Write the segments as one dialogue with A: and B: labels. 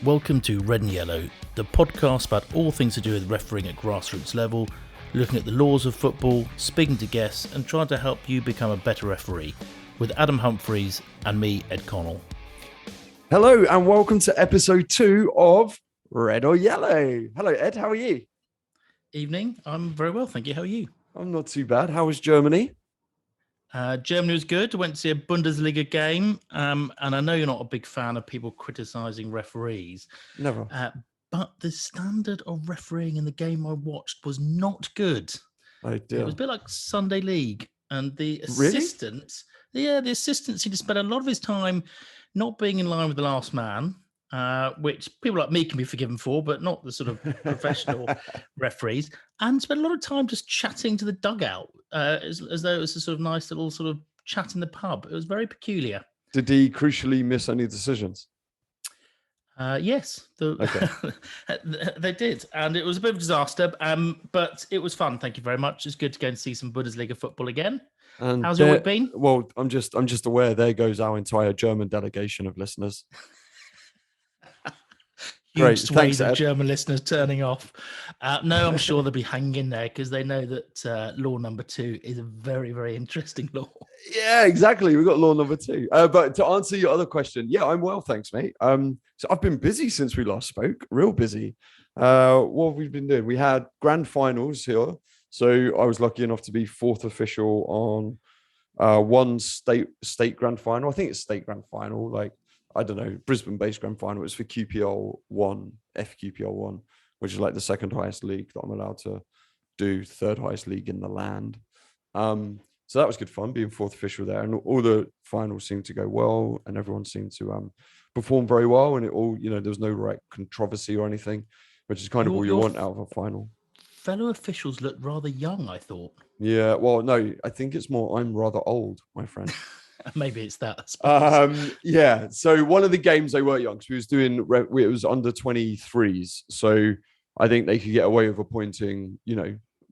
A: Welcome to Red and Yellow, the podcast about all things to do with refereeing at grassroots level, looking at the laws of football, speaking to guests and trying to help you become a better referee, with Adam Humphreys and me, Ed Connell.
B: Hello and welcome to episode 2 of Red or Yellow. Hello Ed, how are you?
A: Evening, I'm very well, thank you. How are you?
B: I'm not too bad. How was Germany?
A: Germany was good. I went to see a Bundesliga game, and I know you're not a big fan of people criticising referees.
B: Never.
A: But the standard of refereeing in the game I watched was not good.
B: Oh dear.
A: It was a bit like Sunday League, and the
B: Really?
A: assistant, the assistant seemed to spend a lot of his time not being in line with the last man, which people like me can be forgiven for, but not the sort of professional referees, and spent a lot of time just chatting to the dugout, as though it was a sort of nice little sort of chat in the pub. It was very peculiar.
B: Did he crucially miss any decisions?
A: Yes, they did, and it was a bit of a disaster, but it was fun. Thank you very much. It's good to go and see some Bundesliga football again.
B: And
A: how's your week been?
B: Well, I'm just aware there goes our entire German delegation of listeners.
A: Huge swathes of German listeners turning off. No, I'm sure they'll be hanging in there because they know that law number 2 is a very, very interesting law.
B: Yeah, exactly. We've got law number 2. But to answer your other question, yeah, I'm well, thanks, mate. So I've been busy since we last spoke, real busy. What have we been doing? We had grand finals here. So I was lucky enough to be 4th official on one state grand final. I think it's state grand final, like, I don't know, Brisbane-based grand final. It was for QPL 1, FQPL 1, which is like the second highest league that I'm allowed to do, third highest league in the land. So that was good fun, being 4th official there. And all the finals seemed to go well, and everyone seemed to perform very well. And it all, there was no right controversy or anything, which is kind of all you want out of a final.
A: Fellow officials looked rather young, I thought.
B: Yeah, well, no, I think it's more I'm rather old, my friend.
A: Maybe it's that.
B: Yeah. So one of the games they were young, because it was under 23s. So I think they could get away with appointing,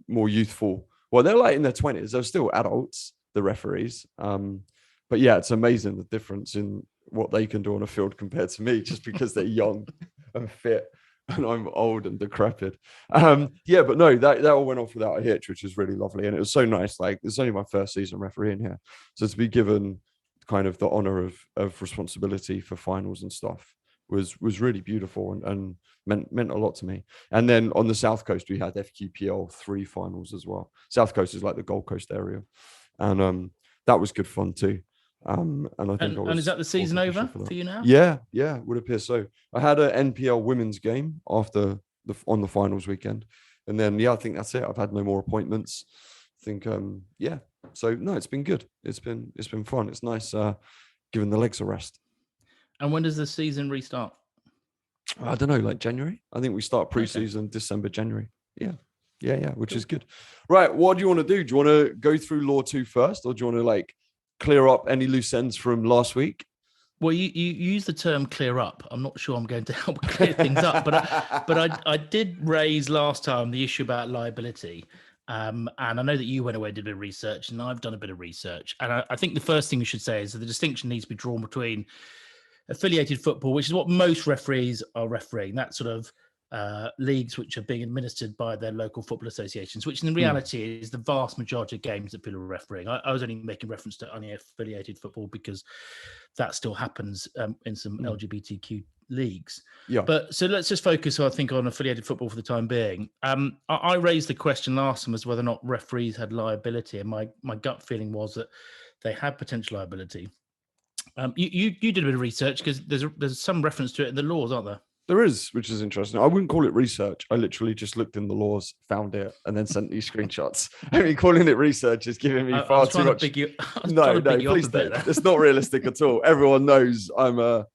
B: more youthful. Well, they're like in their 20s. They're still adults, the referees. But yeah, it's amazing the difference in what they can do on a field compared to me, just because they're young and fit. And I'm old and decrepit. Yeah, but no, that all went off without a hitch, which was really lovely. And it was so nice. Like, it's only my first season refereeing here. So to be given kind of the honor of responsibility for finals and stuff was really beautiful and meant a lot to me. And then on the South Coast, we had FQPL 3 finals as well. South Coast is like the Gold Coast area. And that was good fun too. And I think
A: and is that the season over for you now?
B: Yeah, would appear so. I had an NPL women's game after on the finals weekend, and then I think that's it. I've had no more appointments. I think so no, it's been good. It's been fun. It's nice giving the legs a rest.
A: And when does the season restart?
B: I don't know, like January. I think we start pre-season December, January. Yeah, which is good. Right, what do you want to do? Do you want to go through Law 2 first, or do you want to like clear up any loose ends from last week?
A: Well, you use the term clear up. I'm not sure I'm going to help clear things up, but I did raise last time the issue about liability. And I know that you went away and did a bit of research, and I've done a bit of research. And I think the first thing we should say is that the distinction needs to be drawn between affiliated football, which is what most referees are refereeing, that sort of leagues which are being administered by their local football associations, which in reality is the vast majority of games that people are refereeing. I was only making reference to unaffiliated football because that still happens in some LGBTQ leagues. Yeah. But so let's just focus, I think, on affiliated football for the time being. I raised the question last time as whether or not referees had liability, and my gut feeling was that they had potential liability. You did a bit of research because there's some reference to it in the laws, aren't there?
B: There is, which is interesting. I wouldn't call it research. I literally just looked in the laws, found it, and then sent these screenshots. I mean, calling it research is giving me far too much. No, please don't. It's not realistic at all. Everyone knows I'm a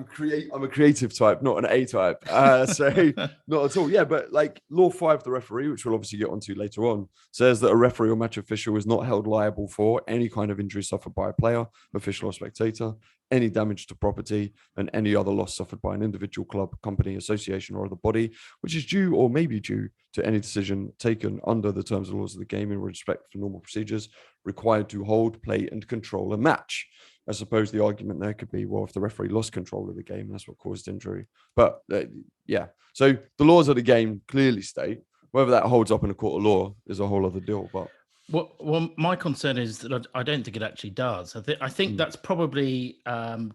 B: creative type, not an A type. So not at all. Yeah, but like Law 5, the referee, which we'll obviously get onto later on, says that a referee or match official is not held liable for any kind of injury suffered by a player, official or spectator, any damage to property, and any other loss suffered by an individual, club, company, association, or other body, which is due or may be due to any decision taken under the terms and laws of the game in respect for normal procedures required to hold, play, and control a match. I suppose the argument there could be, well, if the referee lost control of the game, that's what caused injury. But yeah, so the laws of the game clearly state. Whether that holds up in a court of law is a whole other deal. But
A: well, my concern is that I don't think it actually does. I think that's probably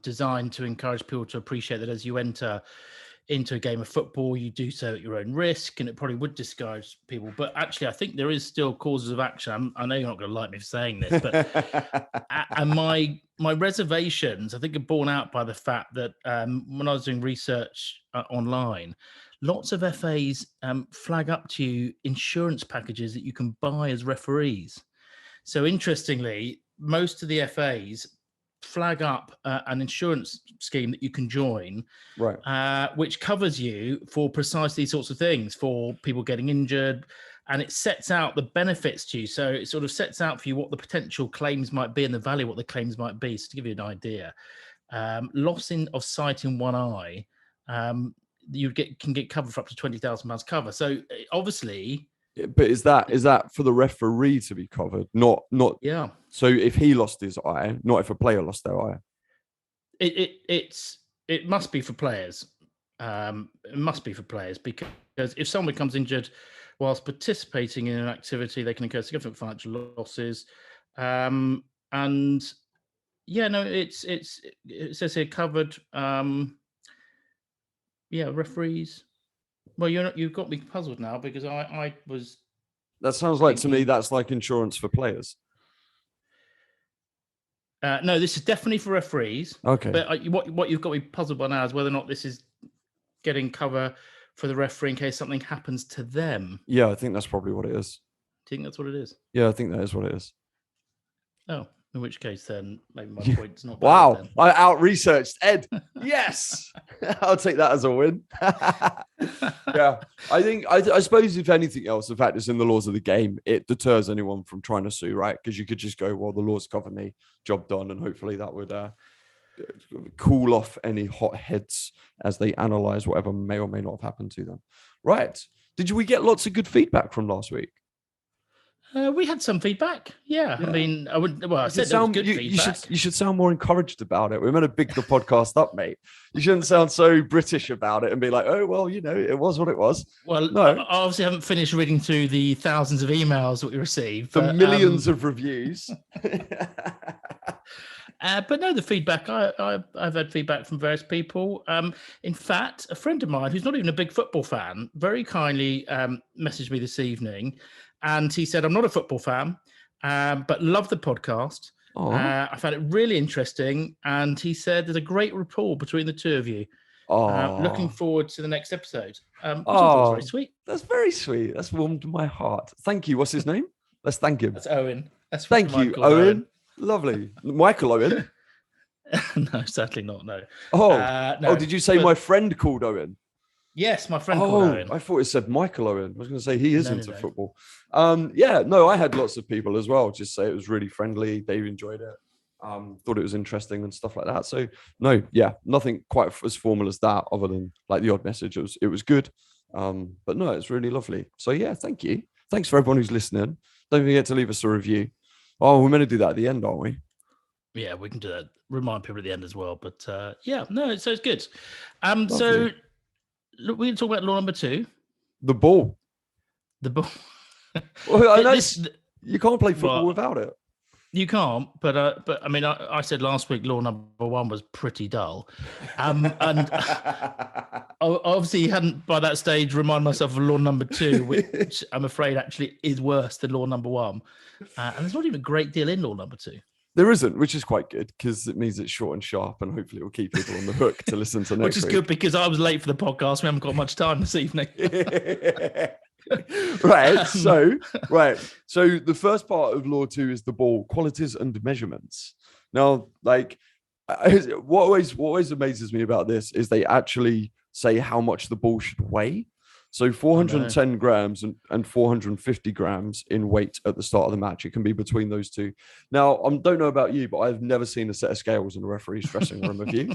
A: designed to encourage people to appreciate that as you enter into a game of football, you do so at your own risk, and it probably would discourage people. But actually, I think there is still causes of action. I know you're not going to like me for saying this, but and my reservations, I think, are borne out by the fact that when I was doing research online, lots of FAs flag up to you insurance packages that you can buy as referees. So interestingly, most of the FAs flag up an insurance scheme that you can join,
B: right,
A: which covers you for precisely these sorts of things, for people getting injured, and it sets out the benefits to you. So it sort of sets out for you what the potential claims might be and the value of what the claims might be. So to give you an idea, loss of sight in one eye, you can get covered for up to £20,000 cover. So obviously,
B: but is that for the referee to be covered? Not
A: yeah.
B: So if he lost his eye, not if a player lost their eye.
A: It must be for players. It must be for players because if someone becomes injured whilst participating in an activity, they can incur significant financial losses. And yeah, no, it says here covered. Yeah, referees. Well, you've got me puzzled now because I was.
B: That sounds like to me that's like insurance for players.
A: No, this is definitely for referees.
B: Okay.
A: But what you've got me puzzled by now is whether or not this is getting cover for the referee in case something happens to them.
B: Yeah, I think that's probably what it is.
A: Do you think that's what it is?
B: Yeah, I think that is what it is.
A: Oh, in which case then maybe my point's not.
B: Wow,
A: then.
B: I out-researched Ed. Yes, I'll take that as a win. Yeah, I suppose if anything else, the fact it's in the laws of the game, it deters anyone from trying to sue, right? Because you could just go, well, the laws cover me, job done, and hopefully that would cool off any hot heads as they analyze whatever may or may not have happened to them. Right? We get lots of good feedback from last week?
A: We had some feedback. Yeah. I mean, I would. Well, I said it was good feedback.
B: You should sound more encouraged about it. We're meant to big the podcast up, mate. You shouldn't sound so British about it and be like, "Oh, well, it was what it was."
A: Well, no, I obviously haven't finished reading through the thousands of emails that we received,
B: the millions of reviews.
A: But no, the feedback, I've had feedback from various people. In fact, a friend of mine who's not even a big football fan very kindly messaged me this evening, and he said, I'm not a football fan, but love the podcast. I found it really interesting. And he said there's a great rapport between the two of you. Looking forward to the next episode. Which I thought was very sweet.
B: That's very sweet. That's warmed my heart. Thank you. What's his name? Let's thank him.
A: That's Owen.
B: Thank you, Owen. Lovely. Michael Owen?
A: No, certainly not. No.
B: No. Did you say my friend called Owen?
A: Yes, my friend called Owen.
B: I thought it said Michael Owen. I was going to say he is into football. I had lots of people as well just say it was really friendly. They enjoyed it. Thought it was interesting and stuff like that. So nothing quite as formal as that other than like the odd message. It was good. But no, it's really lovely. So yeah, thank you. Thanks for everyone who's listening. Don't forget to leave us a review. Oh, we're meant to do that at the end, aren't we?
A: Yeah, we can do that. Remind people at the end as well. But so it's good. So look, we can talk about law number 2.
B: The ball.
A: Well,
B: I know you can't play football without it.
A: You can't, but I mean, I said last week law number 1 was pretty dull, and obviously hadn't by that stage reminded myself of law number 2, which I'm afraid actually is worse than law number 1, and there's not even a great deal in law number 2.
B: There isn't, which is quite good because it means it's short and sharp, and hopefully it will keep people on the hook to listen to next
A: week. Which is good because I was late for the podcast. We haven't got much time this evening.
B: Right. So the first part of law 2 is the ball, qualities and measurements. Now, like what always amazes me about this is they actually say how much the ball should weigh. So 410 grams and 450 grams in weight at the start of the match. It can be between those two. Now, I don't know about you, but I've never seen a set of scales in a referee's dressing room. Have you?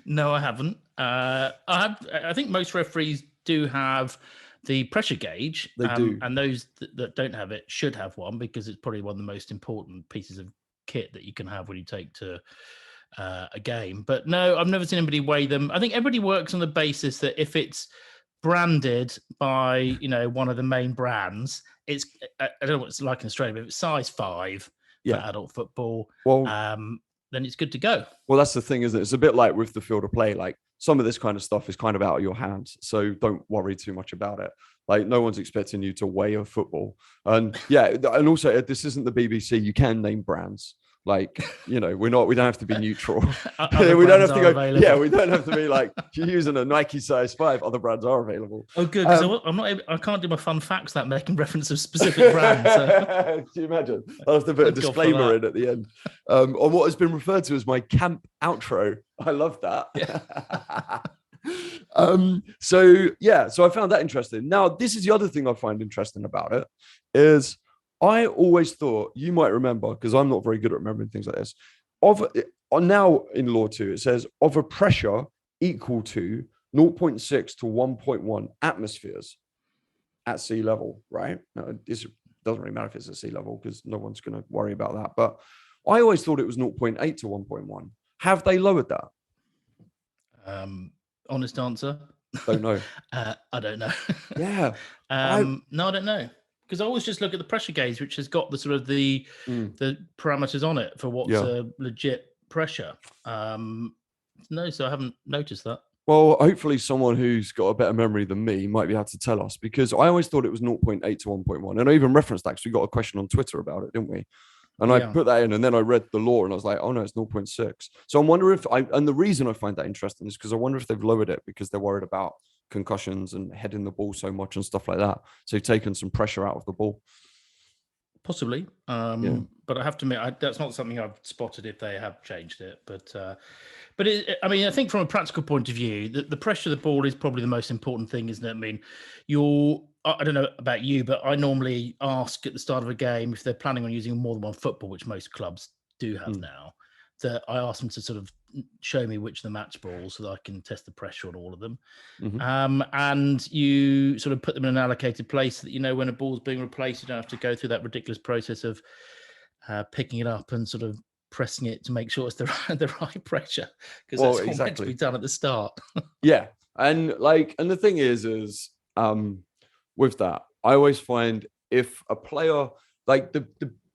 A: No, I haven't. I think most referees do have the pressure gauge.
B: They do.
A: And those that don't have it should have one because it's probably one of the most important pieces of kit that you can have when you take to a game. But no, I've never seen anybody weigh them. I think everybody works on the basis that if it's branded by one of the main brands, it's I don't know what it's like in Australia, but if it's size 5 for adult football,
B: well,
A: then it's good to go.
B: Well, that's the thing, isn't it? It's a bit like with the field of play. Like some of this kind of stuff is kind of out of your hands, so don't worry too much about it. Like no one's expecting you to weigh a football, and and also this isn't the BBC. You can name brands. Like, we don't have to be neutral. We don't have to go. Available. Yeah, we don't have to be like, you're using a Nike size 5. Other brands are available.
A: Oh, good. Because I can't do my fun facts without making reference to specific brands. So.
B: Can you imagine? I'll have to put a disclaimer in at the end on what has been referred to as my camp outro. I love that. Yeah. So I found that interesting. Now, this is the other thing I find interesting about it is I always thought, you might remember, because I'm not very good at remembering things like this, now in Law 2, it says of a pressure equal to 0.6 to 1.1 atmospheres at sea level, right? Now, this doesn't really matter if it's at sea level because no one's going to worry about that. But I always thought it was 0.8 to 1.1. Have they lowered that?
A: Honest answer?
B: Don't know.
A: I don't know.
B: Yeah.
A: No, I don't know. Because I always just look at the pressure gauge, which has got the sort of the parameters on it for what's a legit pressure. No, so I haven't noticed that.
B: Well, hopefully someone who's got a better memory than me might be able to tell us, because I always thought it was 0.8 to 1.1. And I even referenced that because we got a question on Twitter about it, didn't we? And I put that in, and then I read the law and I was like, oh no, it's 0.6. So I'm wondering and the reason I find that interesting is because I wonder if they've lowered it because they're worried about concussions and heading the ball so much and stuff like that. So they've taken some pressure out of the ball.
A: Possibly. But I have to admit, that's not something I've spotted if they have changed it. But I think from a practical point of view, the pressure of the ball is probably the most important thing, isn't it? I mean, I don't know about you, but I normally ask at the start of a game if they're planning on using more than one football, which most clubs do have now, that I ask them to sort of show me which of the match balls so that I can test the pressure on all of them. And you sort of put them in an allocated place so that when a ball's being replaced, you don't have to go through that ridiculous process of picking it up and sort of pressing it to make sure it's the right pressure, because that's all meant to be done at the start.
B: Yeah. And the thing is with that, I always find if a player, like the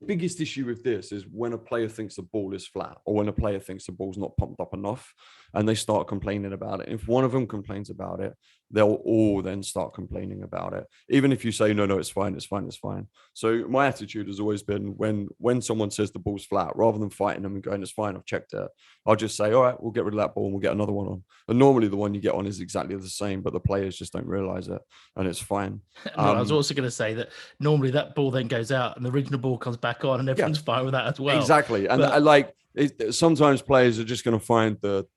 B: biggest issue with this is when a player thinks the ball is flat or when a player thinks the ball's not pumped up enough and they start complaining about it. If one of them complains about it, they'll all then start complaining about it. Even if you say, no, it's fine, it's fine, it's fine. So my attitude has always been when someone says the ball's flat, rather than fighting them and going, it's fine, I've checked it, I'll just say, all right, we'll get rid of that ball and we'll get another one on. And normally the one you get on is exactly the same, but the players just don't realize it and it's fine.
A: I was also going to say that normally that ball then goes out and the original ball comes back on and everyone's fine with that as well.
B: Exactly. And sometimes players are just going to find the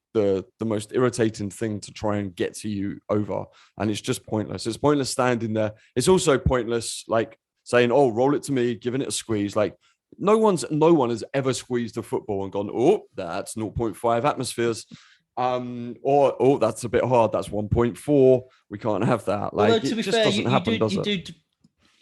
B: most irritating thing to try and get to you over, and it's just pointless. It's pointless standing there. It's also pointless saying, oh, roll it to me, giving it a squeeze. No one has ever squeezed a football and gone, oh, that's 0.5 atmospheres. Or oh, that's a bit hard, that's 1.4. We can't have that.
A: Although, to be fair,
B: doesn't happen, does it?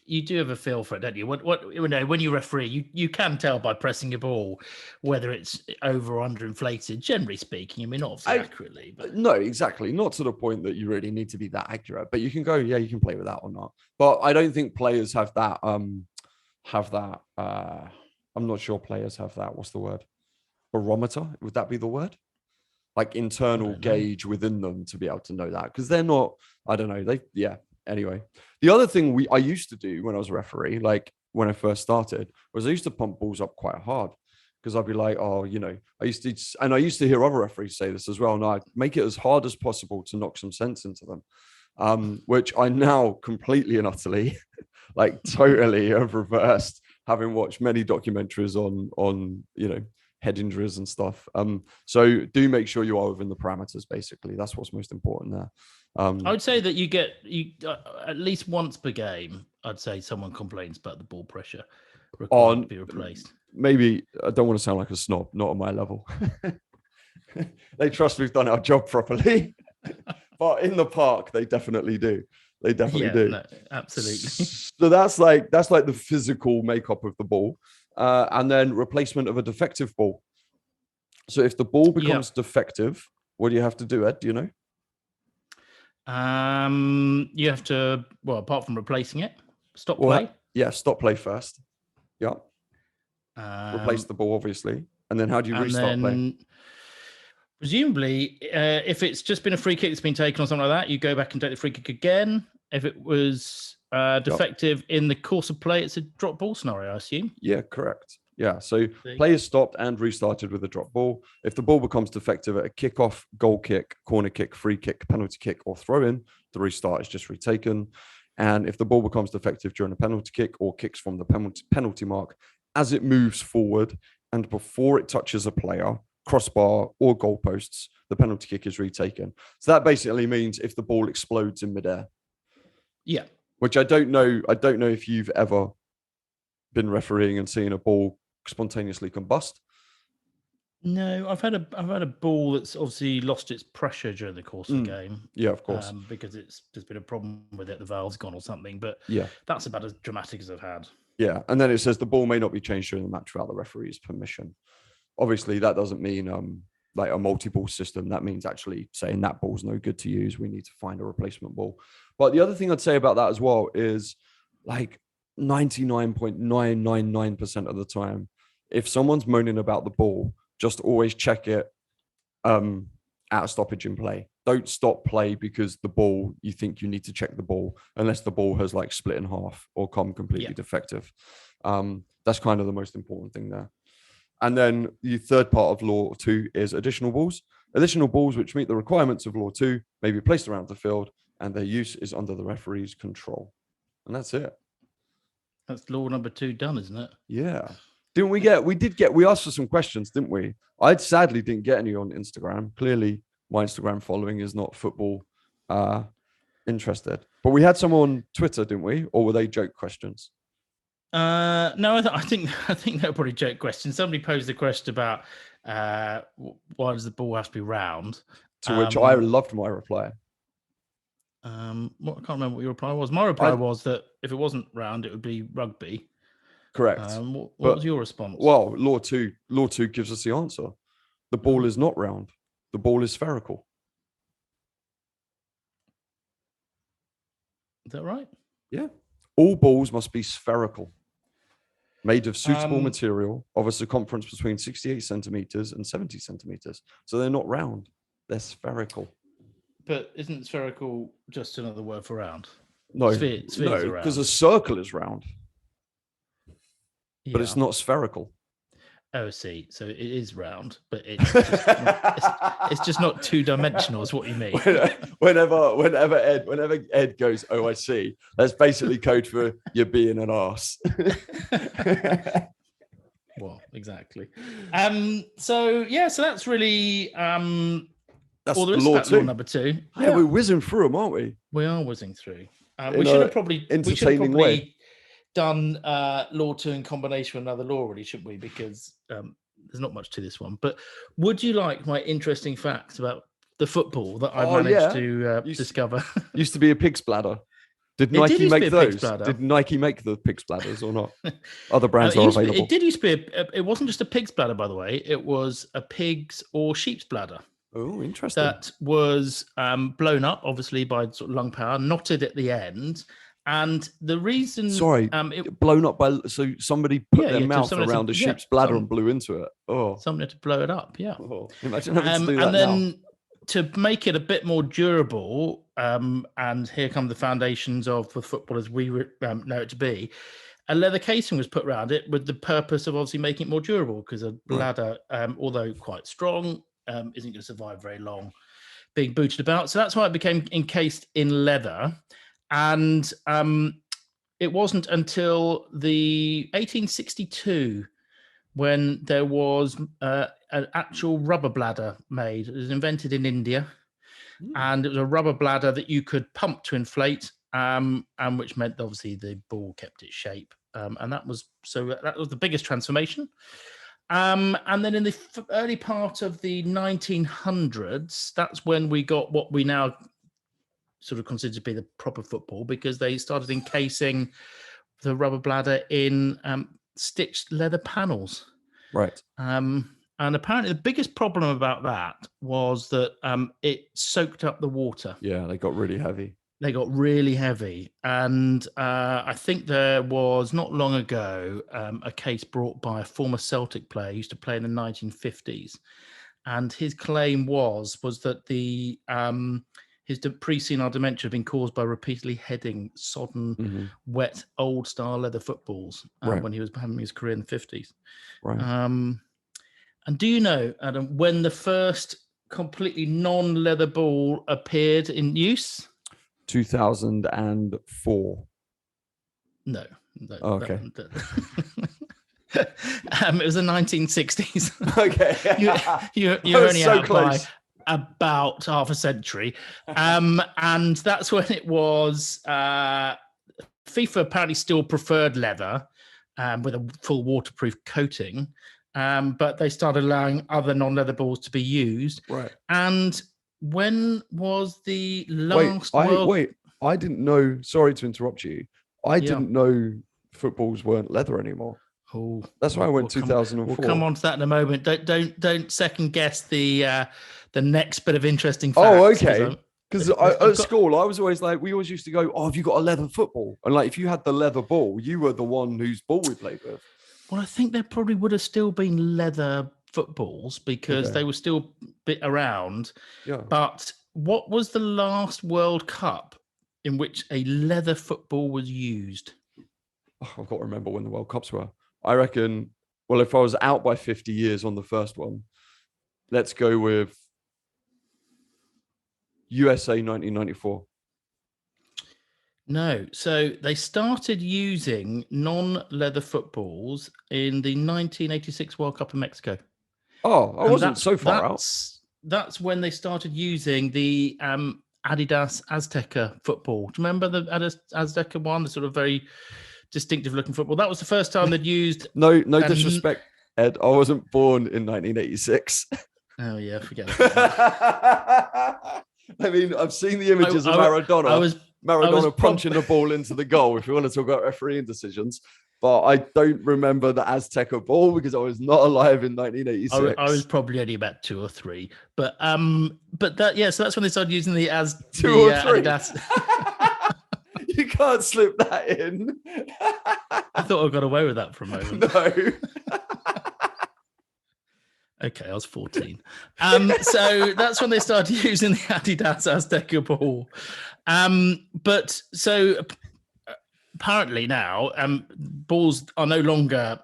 A: You do have a feel for it, don't you? When you referee, you can tell by pressing a ball whether it's over or under inflated. Generally speaking, I mean, not accurately, but
B: no, exactly, not to the point that you really need to be that accurate. But you can go, you can play with that or not. But I don't think players have that. I'm not sure players have that. What's the word? Barometer? Would that be the word? Like internal gauge within them to be able to know that, because they're not. I don't know. Anyway, the other thing I used to do when I was a referee, like when I first started, was I used to pump balls up quite hard, because I'd be like, I used to hear other referees say this as well. And I'd make it as hard as possible to knock some sense into them, which I now completely and utterly, totally have reversed, having watched many documentaries on head injuries and stuff. So do make sure you are within the parameters. Basically, that's what's most important there.
A: I would say that you get at least once per game. I'd say someone complains about the ball pressure required to be replaced.
B: Maybe I don't want to sound like a snob, not on my level. They trust we've done our job properly, but in the park they definitely do. They definitely do.
A: No, absolutely.
B: So that's like the physical makeup of the ball. And then replacement of a defective ball. So if the ball becomes defective, what do you have to do, Ed? Do you know?
A: You have to, well, apart from replacing it, stop play.
B: Yeah, stop play first. Yeah. Replace the ball, obviously. And then how do you restart play?
A: Presumably, if it's just been a free kick that's been taken or something like that, you go back and take the free kick again. If it was defective in the course of play, it's a drop ball scenario, I assume.
B: Yeah, correct. Yeah, so play is stopped and restarted with a drop ball. If the ball becomes defective at a kickoff, goal kick, corner kick, free kick, penalty kick, or throw in, the restart is just retaken. And if the ball becomes defective during a penalty kick or kicks from the penalty mark, as it moves forward and before it touches a player, crossbar or goalposts, the penalty kick is retaken. So that basically means if the ball explodes in midair.
A: Yeah.
B: Which I don't know if you've ever been refereeing and seen a ball spontaneously combust.
A: No, I've had a ball that's obviously lost its pressure during the course of the game.
B: Yeah, of course.
A: Because there's been a problem with it, the valve's gone or something. But
B: yeah,
A: that's about as dramatic as I've had.
B: Yeah, and then it says the ball may not be changed during the match without the referee's permission. Obviously, that doesn't mean like a multi-ball system. That means actually saying that ball's no good to use. We need to find a replacement ball. But the other thing I'd say about that as well is like 99.999% of the time, if someone's moaning about the ball, just always check it at a stoppage in play. Don't stop play because the ball, you think you need to check the ball unless the ball has like split in half or come completely defective. That's kind of the most important thing there. And then the third part of Law 2 is additional balls. Additional balls which meet the requirements of Law 2 may be placed around the field and their use is under the referee's control. And that's it.
A: That's law number 2 done, isn't it?
B: Yeah. We asked for some questions, didn't we? I sadly didn't get any on Instagram. Clearly, my Instagram following is not football interested. But we had some on Twitter, didn't we? Or were they joke questions?
A: No, I think they're probably joke questions. Somebody posed a question about why does the ball have to be round?
B: To which I loved my reply.
A: I can't remember what your reply was. My reply was that if it wasn't round, it would be rugby.
B: Correct.
A: What was your response?
B: Well, Law 2 gives us the answer. The ball is not round. The ball is spherical.
A: Is that right?
B: Yeah. All balls must be spherical, made of suitable material of a circumference between 68 centimeters and 70 centimeters. So they're not round. They're spherical.
A: But isn't spherical just another word for round?
B: No,
A: spheres
B: no, because a circle is round.
A: Yeah.
B: But it's not spherical.
A: Oh, see. So it is round, but it's just not two-dimensional is what you mean.
B: Whenever Ed goes, oh, I see. That's basically code for you're being an arse.
A: Well, exactly. So that's really
B: that's
A: all there is
B: law,
A: law number 2.
B: Yeah, we're whizzing through them, aren't we?
A: We are whizzing through. We should have probably
B: way.
A: Done law 2 in combination with another law, really, shouldn't we? Because there's not much to this one. But would you like my interesting facts about the football that I managed to discover?
B: Used to be a pig's bladder. Did Nike make those? Did Nike make the pig's bladders or not? Other brands are available.
A: It did used to be. It wasn't just a pig's bladder, by the way. It was a pig's or sheep's bladder.
B: Oh, interesting.
A: That was blown up, obviously, by sort of lung power, knotted at the end. And the reason...
B: blown up by... So somebody put their mouth around a sheep's bladder and blew into it. Oh.
A: Someone had to blow it up, yeah.
B: Oh, imagine having to do that
A: and then to make it a bit more durable, and here come the foundations of the football as we know it to be, a leather casing was put around it with the purpose of obviously making it more durable, because a bladder, although quite strong, isn't going to survive very long being booted about. So that's why it became encased in leather. And it wasn't until the 1862 when there was an actual rubber bladder made. It was invented in India, and it was a rubber bladder that you could pump to inflate, and which meant obviously the ball kept its shape. And that was the biggest transformation. And then in the early part of the 1900s, that's when we got what we now sort of considered to be the proper football, because they started encasing the rubber bladder in stitched leather panels.
B: Right.
A: And apparently the biggest problem about that was that it soaked up the water.
B: Yeah, they got really heavy.
A: They got really heavy. And I think there was not long ago a case brought by a former Celtic player who used to play in the 1950s. And his claim was that his pre-senile dementia had been caused by repeatedly heading sodden, wet, old-style leather footballs when he was having his career in the 50s.
B: Right.
A: And do you know, Adam, when the first completely non-leather ball appeared in use?
B: 2004.
A: No.
B: Oh, okay.
A: It was the 1960s.
B: Okay.
A: You're only
B: so
A: out
B: close.
A: by about half a century. And that's when it was FIFA apparently still preferred leather with a full waterproof coating. But they started allowing other non-leather balls to be used.
B: Right.
A: And when was the last
B: Wait, I didn't know. Sorry to interrupt you. I didn't know footballs weren't leather anymore.
A: Oh,
B: that's why I went 2004.
A: We'll come on to that in a moment. Don't second guess the next bit of interesting facts.
B: Oh, okay. Because at school, I was always like, we always used to go, "Oh, have you got a leather football?" And like, if you had the leather ball, you were the one whose ball we played with.
A: Well, I think there probably would have still been leather footballs because they were still around.
B: Yeah.
A: But what was the last World Cup in which a leather football was used?
B: Oh, I've got to remember when the World Cups were. I reckon, well, if I was out by 50 years on the first one, let's go with USA 1994.
A: No. So they started using non-leather footballs in the 1986 World Cup in Mexico.
B: Oh, I wasn't so far out.
A: That's when they started using the Adidas Azteca football. Do you remember the Adidas Azteca one, the sort of very distinctive looking football? That was the first time they'd used.
B: No disrespect, Ed. I wasn't born in 1986.
A: Oh yeah, forget it.
B: I mean, I've seen the images of Maradona. Maradona punching the ball into the goal, if you want to talk about refereeing decisions. But I don't remember the Azteca ball because I was not alive in 1986.
A: I was probably only about 2 or 3. But that, yeah, so that's when they started using the
B: Adidas. You can't slip that in.
A: I thought I got away with that for a moment.
B: No.
A: Okay, I was 14. So that's when they started using the Adidas Azteca ball. But so apparently now balls are no longer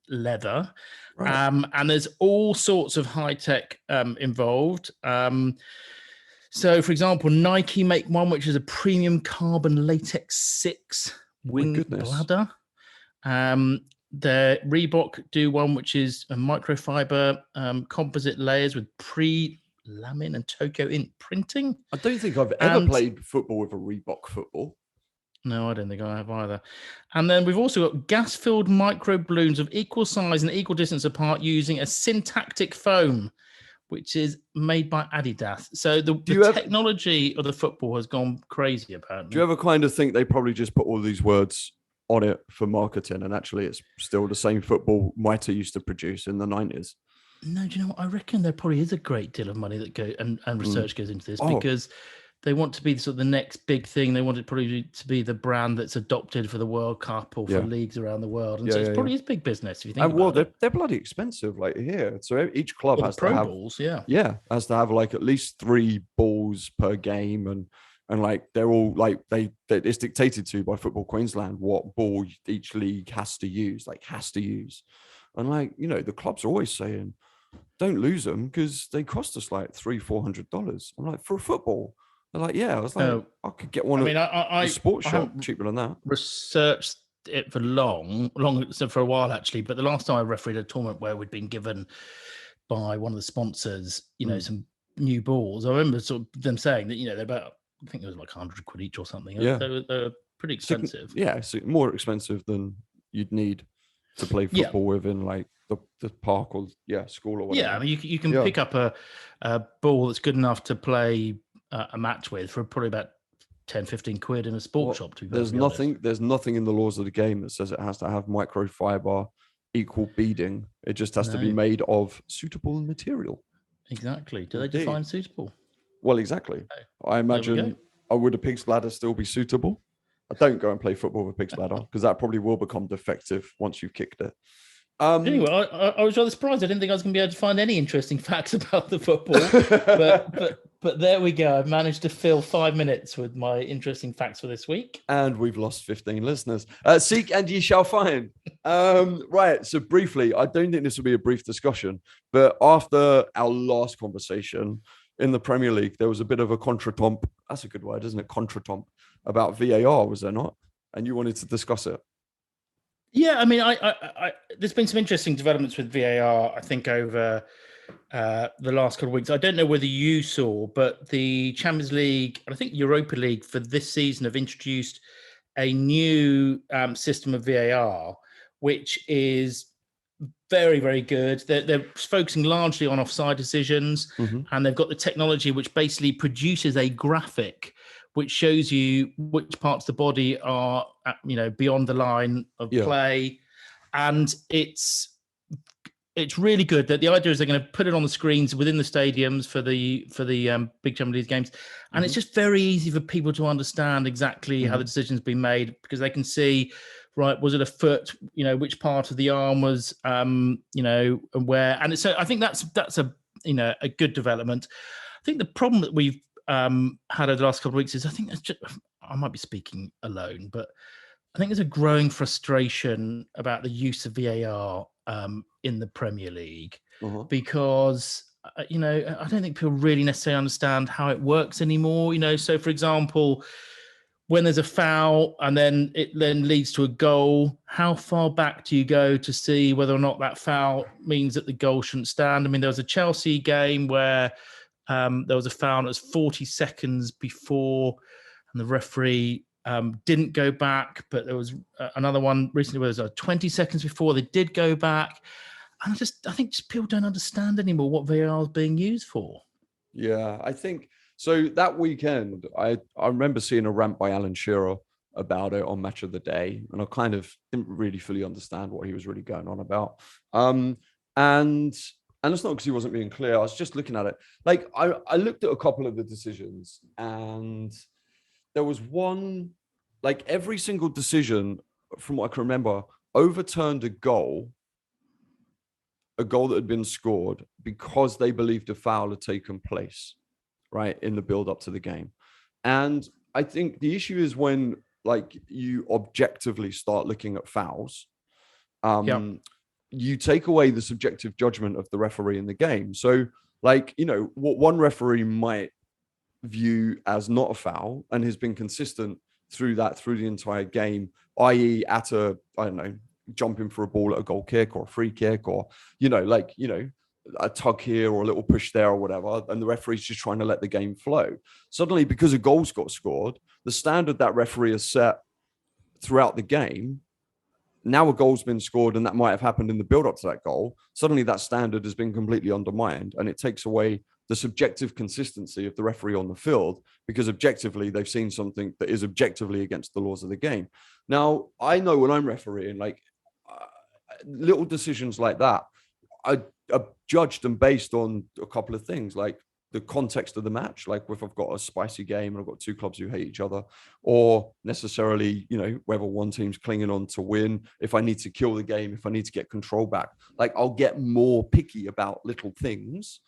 A: leather.
B: Right.
A: And there's all sorts of high tech involved. So, for example, Nike make one which is a premium carbon latex 6 wing bladder. The Reebok do one which is a microfiber composite layers with pre-lamin and Tokyo ink printing.
B: I don't think I've ever played football with a Reebok football.
A: No, I don't think I have either. And then we've also got gas-filled micro balloons of equal size and equal distance apart using a syntactic foam, which is made by Adidas. So the technology of the football has gone crazy, apparently.
B: Do you ever kind of think they probably just put all these words on it for marketing and actually it's still the same football Mitre used to produce in the 90s?
A: No, do you know what? I reckon there probably is a great deal of money that go and research goes into this because they want to be sort of the next big thing. They want it probably to be the brand that's adopted for the World Cup or for leagues around the world. And so it's probably is big business if you think about it.
B: They're bloody expensive, like here. So each club has to have
A: balls,
B: has to have like at least 3 balls per game, and like they're all like it's dictated to by Football Queensland what ball each league has to use, and like, you know, the clubs are always saying don't lose them because they cost us like $300-400. I'm like, for a football. They're like, yeah. I was like, I could get one. I sports shop cheaper than that.
A: Researched it for for a while actually, but the last time I refereed a tournament where we'd been given by one of the sponsors, you know, some new balls. I remember sort of them saying that, you know, they're about, I think it was like £100 each or something.
B: Yeah,
A: they're pretty expensive.
B: So more expensive than you'd need to play football within like the park or school or whatever.
A: Yeah, I mean, you can pick up a ball that's good enough to play a match with for probably about 10, 15 quid in a sports shop, to be
B: there's
A: perfectly honest.
B: nothing in the laws of the game that says it has to have microfiber equal beading. It just has to be
A: No,
B: made of suitable material.
A: exactly. Do they
B: Indeed.
A: define suitable?
B: Well, exactly. I
A: There we go.
B: imagine, would a pig's bladder still be suitable? I don't go and play football with a pig's bladder because that probably will become defective once you've kicked it.
A: Anyway, I was rather surprised. I didn't think I was going to be able to find any interesting facts about the football, but there we go. I've managed to fill 5 minutes with my interesting facts for this week.
B: And we've lost 15 listeners. Seek and ye shall find. Right. So briefly, I don't think this will be a brief discussion, but after our last conversation in the Premier League, there was a bit of a contretemps. That's a good word, isn't it? Contretemps about VAR, was there not? And you wanted to discuss it.
A: Yeah, I mean, there's been some interesting developments with VAR, I think, over the last couple of weeks. I don't know whether you saw, but the Champions League, and I think Europa League for this season have introduced a new system of VAR, which is very, very good. They're focusing largely on offside decisions, and they've got the technology which basically produces a graphic which shows you which parts of the body are, beyond the line of play, and it's really good. That the idea is they're going to put it on the screens within the stadiums for the big Champions League games, and it's just very easy for people to understand exactly how the decision's been made, because they can see, right, was it a foot? Which part of the arm was, and where? And so I think that's a good development. I think the problem that we've had over the last couple of weeks is, I think it's just, I might be speaking alone, but I think there's a growing frustration about the use of VAR in the Premier League, because I don't think people really necessarily understand how it works anymore. So for example, when there's a foul and then it leads to a goal, how far back do you go to see whether or not that foul means that the goal shouldn't stand? I mean, there was a Chelsea game where there was a foul that was 40 seconds before, and the referee didn't go back. But there was another one recently where there was 20 seconds before they did go back. And I think just people don't understand anymore what VAR is being used for.
B: Yeah, I think so. That weekend, I remember seeing a rant by Alan Shearer about it on Match of the Day, and I kind of didn't really fully understand what he was really going on about. And it's not because he wasn't being clear. I was just looking at it. Like, I looked at a couple of the decisions, and there was one, like every single decision, from what I can remember, overturned a goal that had been scored because they believed a foul had taken place, right, in the build up to the game. And I think the issue is when, like, you objectively start looking at fouls, you take away the subjective judgment of the referee in the game. So, like, what one referee might view as not a foul and has been consistent through the entire game, i.e. at a, I don't know, jumping for a ball at a goal kick or a free kick, or, a tug here or a little push there or whatever, and the referee's just trying to let the game flow. Suddenly, because a goal's got scored, the standard that referee has set throughout the game, now a goal's been scored and that might have happened in the build-up to that goal, suddenly that standard has been completely undermined, and it takes away the subjective consistency of the referee on the field, because objectively they've seen something that is objectively against the laws of the game. Now, I know when I'm refereeing, like, little decisions like that, I judged them based on a couple of things, like the context of the match, like if I've got a spicy game and I've got two clubs who hate each other, or necessarily, whether one team's clinging on to win, if I need to kill the game, if I need to get control back, like I'll get more picky about little things.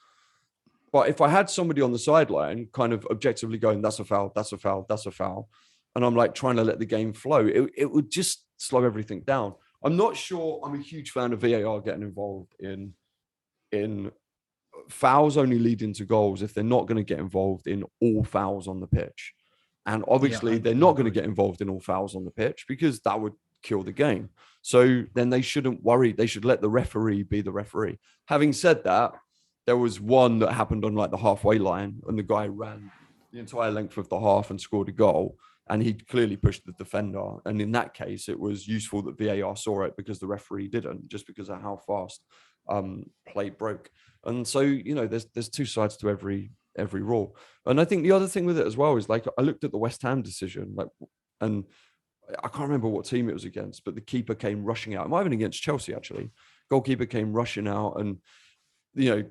B: But if I had somebody on the sideline kind of objectively going, that's a foul, that's a foul, that's a foul, and I'm like trying to let the game flow, it would just slow everything down. I'm not sure I'm a huge fan of VAR getting involved in fouls only leading to goals if they're not going to get involved in all fouls on the pitch. And obviously they're not going to get involved in all fouls on the pitch, because that would kill the game. So then they shouldn't worry. They should let the referee be the referee. Having said that, there was one that happened on like the halfway line, and the guy ran the entire length of the half and scored a goal, and he clearly pushed the defender. And in that case, it was useful that VAR saw it, because the referee didn't, just because of how fast play broke. And so, there's two sides to every every rule. And I think the other thing with it as well is, like, I looked at the West Ham decision, like, and I can't remember what team it was against, but the keeper came rushing out. It might have been against Chelsea, actually. Goalkeeper came rushing out, and the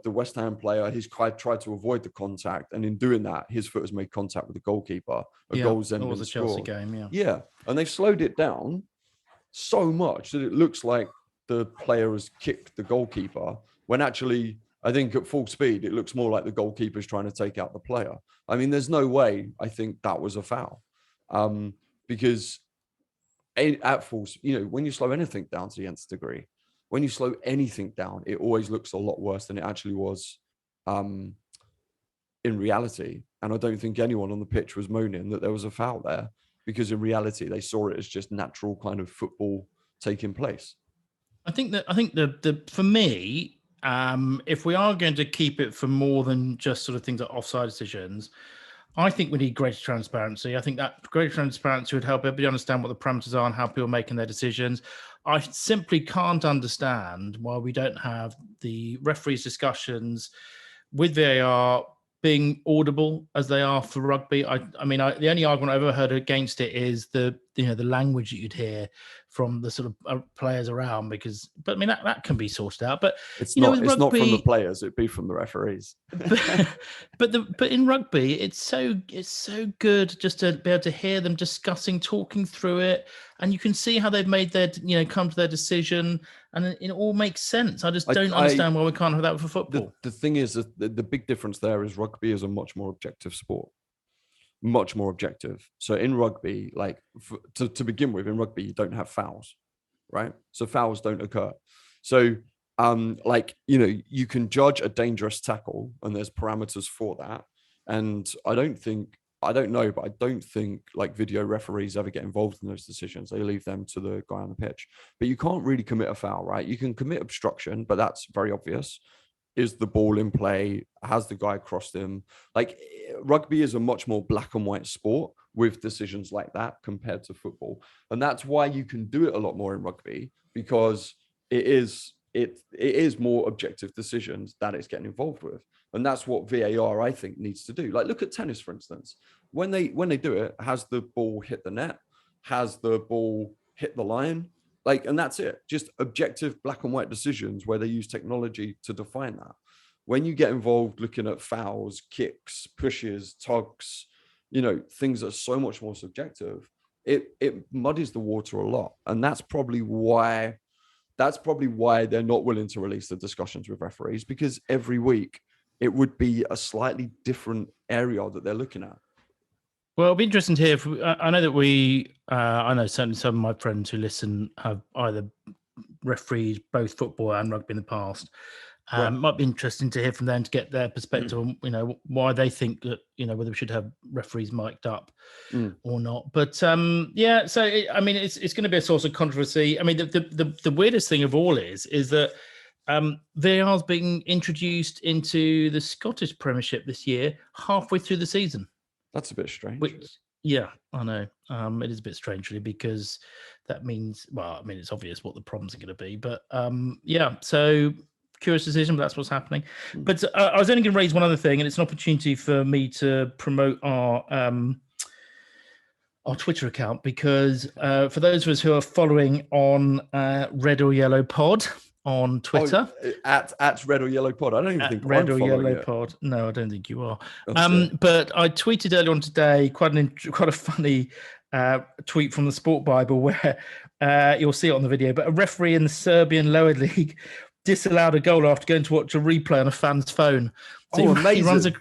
B: West Ham player, he's tried to avoid the contact, and in doing that, his foot has made contact with the goalkeeper. A goal's then been
A: Chelsea
B: scored.
A: game,
B: Yeah, and they've slowed it down so much that it looks like the player has kicked the goalkeeper, when actually, I think at full speed, it looks more like the goalkeeper's trying to take out the player. I mean, there's no way I think that was a foul, because at full, when you slow anything down to the nth degree, when you slow anything down, it always looks a lot worse than it actually was in reality. And I don't think anyone on the pitch was moaning that there was a foul there, because in reality, they saw it as just natural kind of football taking place.
A: I think the for me, if we are going to keep it for more than just sort of things like offside decisions, I think we need greater transparency. I think that greater transparency would help everybody understand what the parameters are and how people are making their decisions. I simply can't understand why we don't have the referees' discussions with VAR being audible as they are for rugby. I mean, the only argument I've ever heard against it is the language that you'd hear from the sort of players around, but I mean, that can be sorted out. But
B: it's
A: not
B: from the players; it'd be from the referees.
A: but in rugby, it's so good just to be able to hear them discussing, talking through it, and you can see how they've made their come to their decision, and it all makes sense. I just don't understand why we can't have that for football.
B: The thing is, the big difference there is rugby is a much more objective sport. Much more objective. So in rugby, like to begin with, in rugby, you don't have fouls, right? So fouls don't occur. So you can judge a dangerous tackle, and there's parameters for that. And I don't know, but I don't think like video referees ever get involved in those decisions. They leave them to the guy on the pitch. But you can't really commit a foul, right? You can commit obstruction, but that's very obvious. Is the ball in play? Has the guy crossed him? Like, rugby is a much more black and white sport with decisions like that compared to football. And that's why you can do it a lot more in rugby, because it is more objective decisions that it's getting involved with. And that's what VAR, I think, needs to do. Like, look at tennis, for instance. When they do it, has the ball hit the net? Has the ball hit the line? Like, and that's it. Just objective black and white decisions where they use technology to define that. When you get involved looking at fouls, kicks, pushes, tugs, things that are so much more subjective, it muddies the water a lot. And that's probably why they're not willing to release the discussions with referees, because every week it would be a slightly different area that they're looking at.
A: Well, it'll be interesting to hear. I know that I know certainly some of my friends who listen have either refereed both football and rugby in the past. Right. Might be interesting to hear from them to get their perspective on, why they think that, whether we should have referees mic'd up or not. But so it's going to be a source of controversy. I mean, the weirdest thing of all is that VAR is being introduced into the Scottish Premiership this year, halfway through the season.
B: That's a bit strange.
A: Yeah, I know. It is a bit strange, really, because that means, it's obvious what the problems are going to be. But so curious decision, but that's what's happening. But I was only going to raise one other thing, and it's an opportunity for me to promote our Twitter account, because for those of us who are following on Red or Yellow Pod on Twitter,
B: at Red or Yellow Pod. I don't even think
A: Red or Yellow Pod. No, I don't think you are. But I tweeted earlier on today quite a funny tweet from the Sport Bible, where you'll see it on the video. But a referee in the Serbian lower league disallowed a goal after going to watch a replay on a fan's phone. So
B: amazing!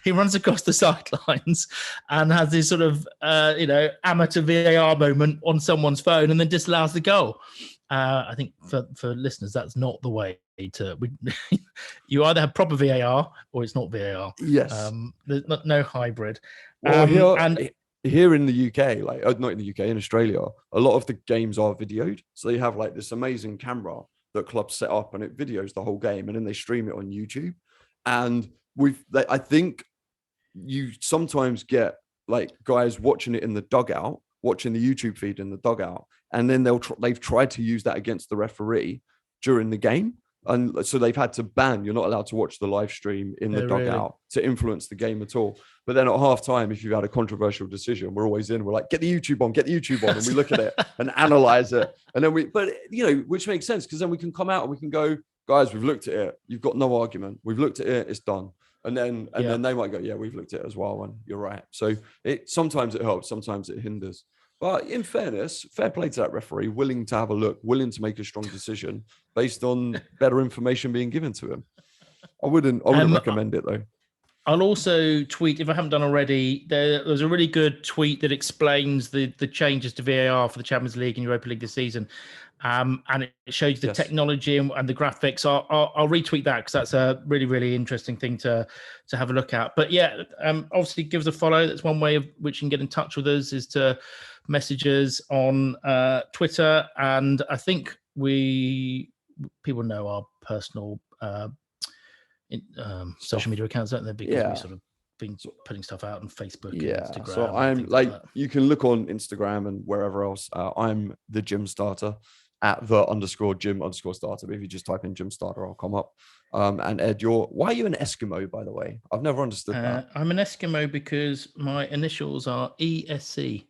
A: He runs across the sidelines and has this sort of amateur VAR moment on someone's phone, and then disallows the goal. I think for listeners, that's not the way to. You either have proper VAR or it's not VAR.
B: Yes.
A: There's no hybrid.
B: Well, here in the UK, not in the UK, in Australia, a lot of the games are videoed. So they have like this amazing camera that clubs set up, and it videos the whole game, and then they stream it on YouTube. And I think you sometimes get like guys watching it in the dugout, watching the YouTube feed in the dugout, and then they've tried to use that against the referee during the game. And so they've had to ban, you're not allowed to watch the live stream in the
A: Oh, really?
B: dugout to influence the game at all. But then at half time, if you've had a controversial decision, we're always in. We're like, get the YouTube on. And we look at it and analyze it. And then which makes sense because then we can come out and we can go, guys, we've looked at it. You've got no argument. We've looked at it. It's done. And then they might go, yeah, we've looked at it as well. And you're right. So sometimes it helps. Sometimes it hinders. But in fairness, fair play to that referee, willing to have a look, willing to make a strong decision based on better information being given to him. I wouldn't recommend it though.
A: I'll also tweet, if I haven't done already, there's a really good tweet that explains the changes to VAR for the Champions League and Europa League this season. And it shows the technology and the graphics. I'll retweet that because that's a really, really interesting thing to have a look at. But yeah, obviously give us a follow. That's one way of which you can get in touch with us is to message us on Twitter. And I think people know our personal social media accounts, don't they? Because we sort of been putting stuff out on Facebook and Instagram.
B: So I'm you can look on Instagram and wherever else. I'm the gym starter at _gym_starter. But if you just type in gym starter, I'll come up. And Ed, why are you an Eskimo, by the way? I've never understood that.
A: I'm an Eskimo because my initials are ESC.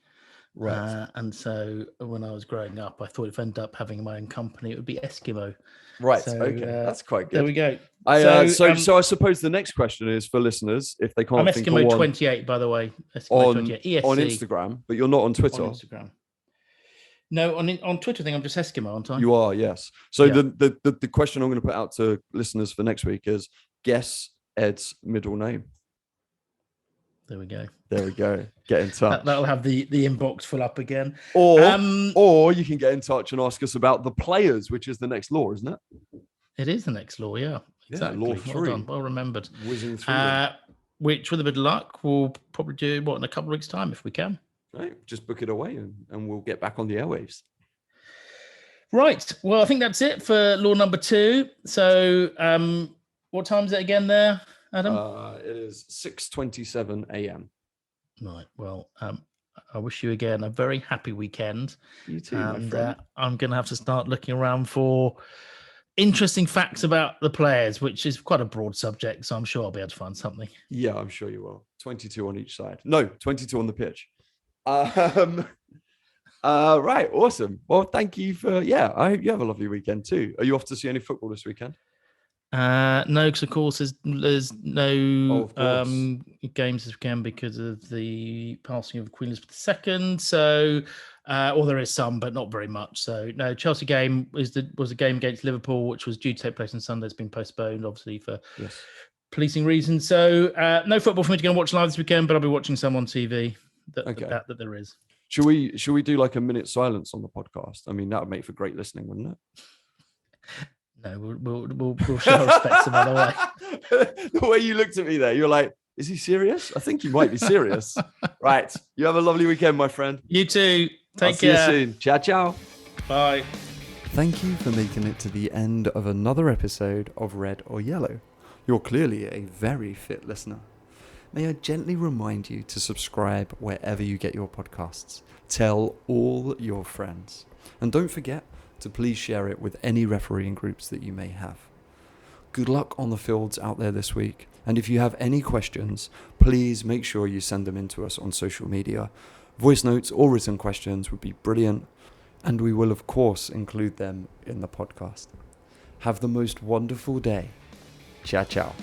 B: Right.
A: And so when I was growing up, I thought if I ended up having my own company, it would be Eskimo.
B: Right.
A: So,
B: okay. That's quite good.
A: There we go.
B: So I suppose the next question is for listeners, if they can't
A: I'm
B: think
A: Eskimo
B: of
A: 28, by the way. Eskimo 28. ESC.
B: On Instagram, but you're not on Twitter.
A: On Instagram. No, on Twitter thing, I'm just Eskimo, aren't I?
B: You are, yes. So the question I'm going to put out to listeners for next week is guess Ed's middle name.
A: There we go.
B: Get in touch.
A: That'll have the inbox full up again.
B: Or you can get in touch and ask us about the players, which is the next law, isn't it?
A: It is the next law, yeah. Exactly.
B: Law 3.
A: Well remembered.
B: Whizzing through.
A: Which, with a bit of luck, we'll probably do in a couple of weeks' time if we can.
B: Right. Just book it away and we'll get back on the airwaves.
A: Right. Well, I think that's it for law number 2. So what time is it again there, Adam?
B: It is 6:27 a.m.
A: Right. Well, I wish you again a very happy weekend.
B: You too,
A: and,
B: my friend.
A: I'm going to have to start looking around for interesting facts about the players, which is quite a broad subject. So I'm sure I'll be able to find something.
B: Yeah, I'm sure you will. 22 on each side. No, 22 on the pitch. Right. Awesome. Well, thank you for, I hope you have a lovely weekend too. Are you off to see any football this weekend?
A: No, because of course there's no games this weekend because of the passing of Queen Elizabeth II. So, or there is some, but not very much. So, no, Chelsea game was a game against Liverpool, which was due to take place on Sunday. It's been postponed, obviously, for policing reasons. So, no football for me to go and watch live this weekend, but I'll be watching some on TV. That there is.
B: Should we do like a minute silence on the podcast? I mean, that would make for great listening, wouldn't it?
A: No, we'll show our respect some other way.
B: The way you looked at me there, you're like, is he serious? I think he might be serious. Right. You have a lovely weekend, my friend.
A: You too. Take
B: care.
A: See
B: you soon. Ciao, ciao.
A: Bye.
B: Thank you for making it to the end of another episode of Red or Yellow. You're clearly a very fit listener. May I gently remind you to subscribe wherever you get your podcasts. Tell all your friends. And don't forget to please share it with any refereeing groups that you may have. Good luck on the fields out there this week. And if you have any questions, please make sure you send them in to us on social media. Voice notes or written questions would be brilliant. And we will, of course, include them in the podcast. Have the most wonderful day. Ciao, ciao.